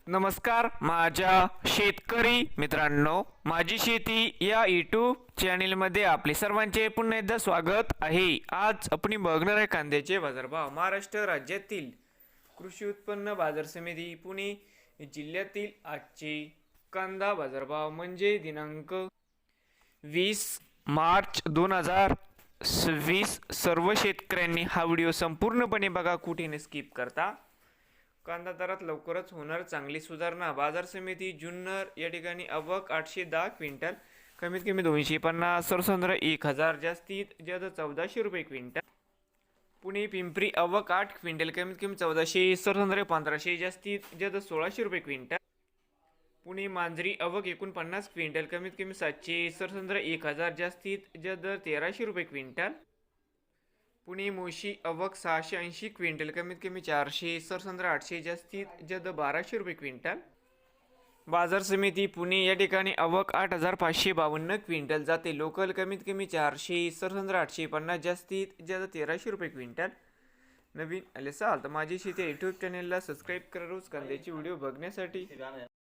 नमस्कार माझ्या शेतकरी मित्रांनो, माझी शेती या यूट्यूब चॅनलमध्ये आपले सर्वांचे पुन्हा एकदा स्वागत आहे। आज आपण बघणार आहे कांद्याचे बाजारभाव। महाराष्ट्र राज्यातील कृषी उत्पन्न बाजार समिती पुणे जिल्ह्यातील आजचे कांदा बाजारभाव म्हणजे दिनांक 20 मार्च 2026। सर्व शेतकऱ्यांनी हा व्हिडिओ संपूर्णपणे बघा, कुठे स्किप करता। कांदा दरात लवकरच होणार चांगली सुधारणा। बाजार समिती जुन्नर या ठिकाणी आवक 810 क्विंटल, कमीत कमी 250, सर्वसाधारण 1000, जास्तीत जास्त 1400 रुपये क्विंटल। पुणे पिंपरी आवक 8 क्विंटल, कमीत कमी 1400, सर्वसाधारण 1500, जास्तीत जास्त 1600 रुपये क्विंटल। पुणे मांजरी आवक 49 क्विंटल, कमीत कमी 700, सर्वसाधारण 1000, जास्तीत जास्त 1300 रुपये क्विंटल। पुणे मोशी आवक 680 क्विंटल, कमीत कमी 400, सर्वसाधारण 800, जास्तीत जास्त 1200 रुपये क्विंटल। बाजार समिती पुणे या ठिकाणी आवक 8552 क्विंटल जाते लोकल, कमीत कमी 400, सर्वसाधारण 850, जास्तीत जास्त 1300 रुपये क्विंटल। नवीन आले असाल तर माझी शेती यूट्यूब चॅनलला सबस्क्राईब करा रोज कांद्याचे व्हिडिओ बघण्यासाठी।